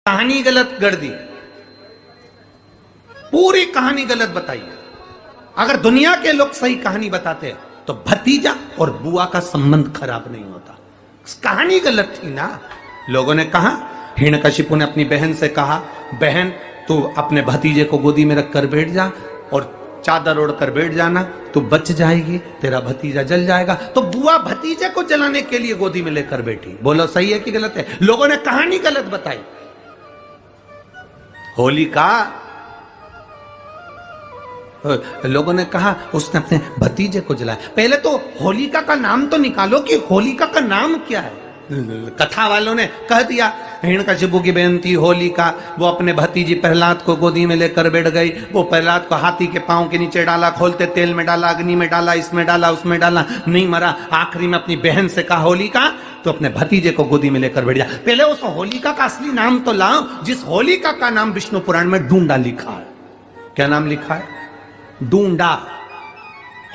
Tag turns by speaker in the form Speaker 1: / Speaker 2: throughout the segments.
Speaker 1: कहानी गलत गढ़ दी, पूरी कहानी गलत बताई। अगर दुनिया के लोग सही कहानी बताते तो भतीजा और बुआ का संबंध खराब नहीं होता। कहानी गलत थी ना। लोगों ने कहा, हिरण्यकशिपु ने अपनी बहन से कहा, बहन तू अपने भतीजे को गोदी में रखकर बैठ जा और चादर ओढ़कर बैठ जाना, तू बच जाएगी, तेरा भतीजा जल जाएगा। तो बुआ भतीजे को जलाने के लिए गोदी में लेकर बैठी। बोलो सही है कि गलत है? लोगों ने कहानी गलत बताई। होलिका, लोगों ने कहा उसने अपने भतीजे को जलाया। पहले तो होलिका का नाम तो निकालो कि होलिका का नाम क्या है। कथा वालों ने कह दिया हिरण्यकशिपु की बहन थी होलिका, वो अपने भतीजी प्रहलाद को गोदी में लेकर बैठ गई। वो प्रहलाद को हाथी के पांव के नीचे डाला, खोलते तेल में डाला, अग्नि में डाला, इसमें डाला, उसमें डाला, नहीं मरा। आखिरी में अपनी बहन से कहा होलिका तो अपने भतीजे को गोदी में लेकर बैठ जा। पहले उस होलिका का असली नाम तो लाओ, जिस होलिका का नाम विष्णु पुराण में डूंडा लिखा है। क्या नाम लिखा है? डूंडा।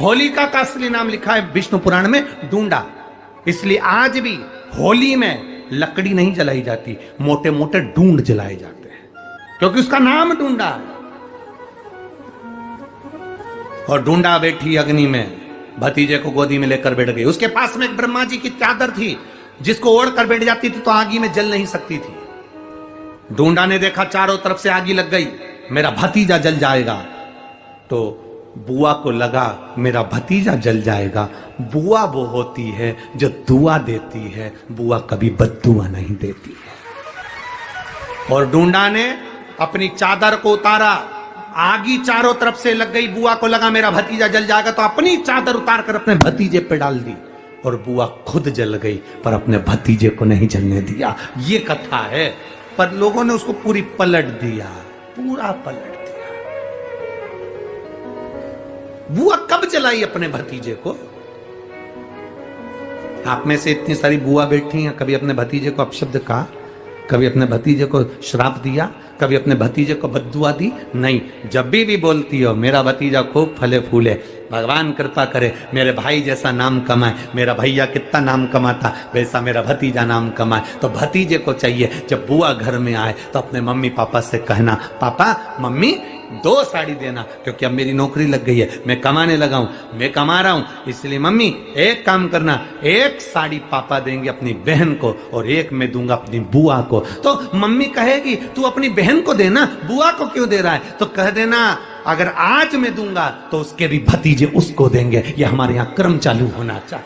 Speaker 1: होलिका का असली नाम लिखा है विष्णु पुराण में डूंडा। इसलिए आज भी होली में लकड़ी नहीं जलाई जाती, मोटे मोटे ढूंढ जलाए जाते हैं, क्योंकि उसका नाम ढूंढा है। और ढूंढा बैठी अग्नि में, भतीजे को गोदी में लेकर बैठ गई। उसके पास में एक ब्रह्मा जी की चादर थी, जिसको ओढ़ कर बैठ जाती थी तो आगी में जल नहीं सकती थी। ढूंढा ने देखा चारों तरफ से आगी लग गई, मेरा भतीजा जल जाएगा। तो बुआ को लगा मेरा भतीजा जल जाएगा। बुआ वो होती है जो दुआ देती है, बुआ कभी बद्दुआ नहीं देती है। और ढूंढा ने अपनी चादर को उतारा, आगी चारों तरफ से लग गई। बुआ को लगा मेरा भतीजा जल जाएगा, तो अपनी चादर उतार कर अपने भतीजे पे डाल दी और बुआ खुद जल गई, पर अपने भतीजे को नहीं जलने दिया। ये कथा है, पर लोगों ने उसको पूरी पलट दिया, पूरा पलट दिया। बुआ कब जलाई अपने भतीजे को? आप में से इतनी सारी बुआ बैठी हैं, कभी अपने भतीजे को अपशब्द कहा? कभी अपने भतीजे को श्राप दिया? कभी अपने भतीजे को बद्दुआ दी? नहीं। जब भी बोलती हो मेरा भतीजा खूब फले फूले, भगवान कृपा करे मेरे भाई जैसा नाम कमाए, मेरा भैया कितना नाम कमाता वैसा मेरा भतीजा नाम कमाए, तो भतीजे को चाहिए जब बुआ घर में आए तो अपने मम्मी पापा से कहना, पापा मम्मी 2 साड़ी देना, क्योंकि अब मेरी नौकरी लग गई है, मैं कमाने लगा हूं, मैं कमा रहा हूं, इसलिए मम्मी एक काम करना, 1 साड़ी पापा देंगे अपनी बहन को और 1 मैं दूंगा अपनी बुआ को। तो मम्मी कहेगी तू अपनी बहन को देना, बुआ को क्यों दे रहा है? तो कह देना अगर आज मैं दूंगा तो उसके भी भतीजे उसको देंगे। ये हमारे यहां क्रम चालू होना चाहिए।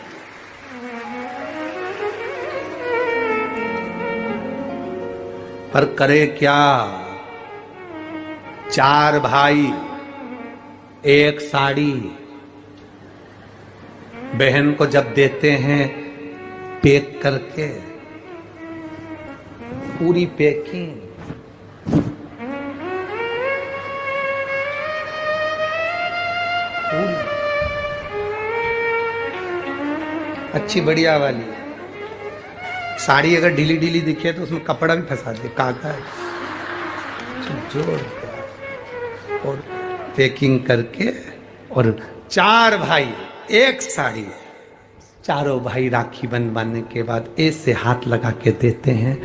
Speaker 1: पर करे क्या? 4 भाई 1 साड़ी बहन को जब देते हैं पैक करके, पूरी पैकिंग, अच्छी बढ़िया वाली साड़ी। अगर ढीली ढीली दिखे तो उसमें कपड़ा भी फंसा दे, कागज जोड़ और पैकिंग करके। और 4 भाई 1 साड़ी, चारों भाई राखी बंधवाने के बाद ऐसे हाथ लगा के देते हैं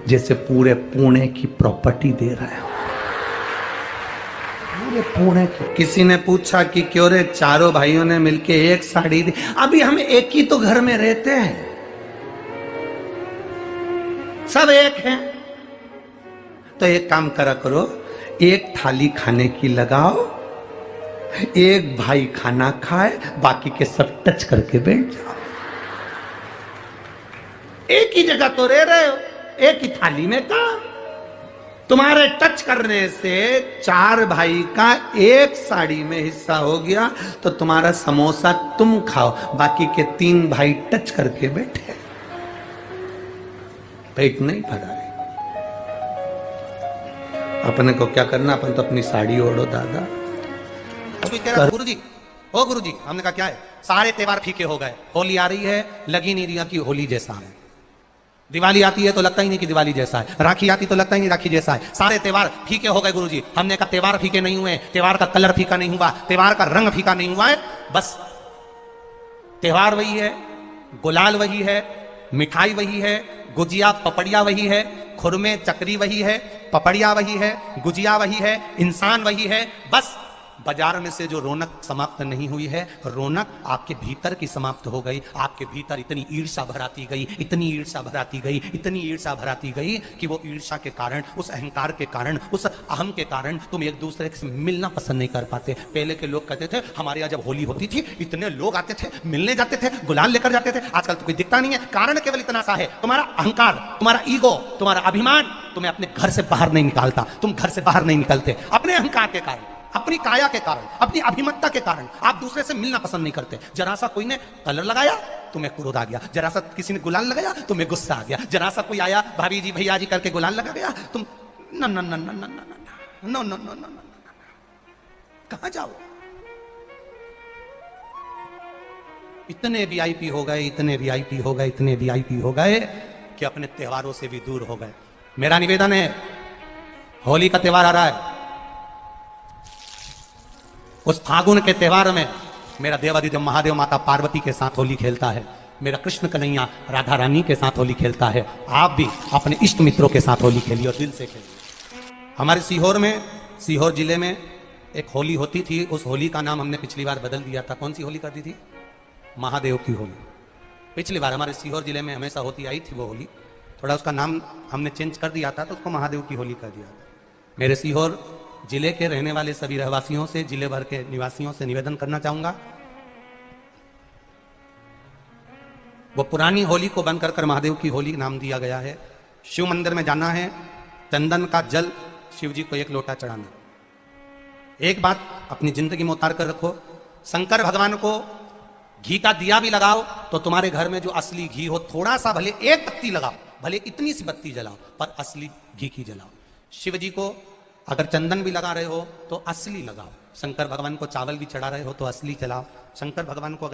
Speaker 1: जैसे पूरे पुणे की प्रॉपर्टी दे रहे हो, पूरे पुणे की। किसी ने पूछा कि क्यों रे, चारों भाइयों ने मिलके 1 साड़ी दी। अभी हम एक ही तो घर में रहते हैं, सब एक हैं, तो एक काम करा करो, 1 थाली खाने की लगाओ, 1 भाई खाना खाए, बाकी के सब टच करके बैठ जाओ। एक ही जगह तो रह रहे हो, एक ही थाली में काम। तुम्हारे टच करने से 4 भाई का 1 साड़ी में हिस्सा हो गया, तो तुम्हारा समोसा तुम खाओ, बाकी के 3 भाई टच करके बैठे, पेट नहीं भरा है। अपने को क्या करना, अपन तो अपनी साड़ी ओढ़ो दादा। गुरुजी, ओ गुरुजी, हमने कहा क्या है, सारे त्योहार फीके हो गए, होली आ रही है, लगी नहीं रही कि होली जैसा है, दिवाली आती है तो लगता ही नहीं कि दिवाली जैसा है, राखी आती तो लगता ही नहीं राखी जैसा है, सारे त्योहार फीके हो गए गुरुजी। हमने कहा त्योहार फीके नहीं हुए, त्योहार का कलर फीका नहीं हुआ, त्योहार का रंग फीका नहीं हुआ है, बस त्योहार वही है, गुलाल वही है, मिठाई वही है, गुजिया पपड़िया वही है, खुरमे चकरी वही है, पपड़िया वही है, गुजिया वही है, इंसान वही है। बस बाजार में से जो रौनक समाप्त नहीं हुई है, रौनक आपके भीतर की समाप्त हो गई। आपके भीतर इतनी ईर्ष्या भराती गई, इतनी ईर्ष्या भराती गई, इतनी ईर्ष्या भराती गई कि वो ईर्ष्या के कारण, उस अहंकार के कारण, उस अहम के कारण तुम एक दूसरे से मिलना पसंद नहीं कर पाते। पहले के लोग कहते थे हमारे यहाँ जब होली होती थी इतने लोग आते थे, मिलने जाते थे, गुलाल लेकर जाते थे। आजकल तो कोई दिखता नहीं है। कारण केवल इतना सा है, तुम्हारा अहंकार, तुम्हारा ईगो, तुम्हारा अभिमान तुम्हें अपने घर से बाहर नहीं निकालता। तुम घर से बाहर नहीं निकलते अपने अहंकार के कारण, अपनी काया के कारण, अपनी अभिमतता के कारण। आप दूसरे से मिलना पसंद नहीं करते। जरा सा कोई ने कलर लगाया तुम्हें क्रोध आ गया, जरा सा किसी ने गुलाल लगाया तुम्हें गुस्सा आ गया, जरा सा कोई आया भाभी जी भैया जी करके गुलाल लगा गया तुम न न न न न न न न न कहां जाओ। इतने वीआईपी हो गए, इतने वीआईपी हो गए, इतने वीआईपी हो गए कि अपने त्योहारों से भी दूर हो गए। मेरा निवेदन है, होली का त्योहार आ रहा है, उस फागुन के त्योहार में मेरा देवादिदेव महादेव माता पार्वती के साथ होली खेलता है, मेरा कृष्ण कन्हैया राधा रानी के साथ होली खेलता है। आप भी अपने इष्ट मित्रों के साथ होली खेलिए और दिल से खेलिए। हमारे सीहोर में, सीहोर जिले में एक होली होती थी। उस होली का नाम हमने पिछली बार बदल दिया था। कौन सी होली कर दी थी? महादेव की होली। पिछली बार हमारे सीहोर जिले में हमेशा होती आई थी वो होली, थोड़ा उसका नाम हमने चेंज कर दिया था तो उसको महादेव की होली कर दिया था। मेरे सीहोर जिले के रहने वाले सभी रहवासियों से, जिले भर के निवासियों से निवेदन करना चाहूंगा, वो पुरानी होली को बंद कर महादेव की होली नाम दिया गया है। शिव मंदिर में जाना है, चंदन का जल शिव जी को 1 लोटा चढ़ाना। एक बात अपनी जिंदगी में उतार कर रखो, शंकर भगवान को घी का दिया भी लगाओ तो तुम्हारे घर में जो असली घी हो, थोड़ा सा भले 1 पत्ती लगाओ, भले इतनी सी बत्ती जलाओ, पर असली घी की जलाओ। शिव जी को अगर चंदन भी लगा रहे हो तो असली लगाओ। शंकर भगवान को चावल भी चढ़ा रहे हो तो असली चलाओ। शंकर भगवान को अगर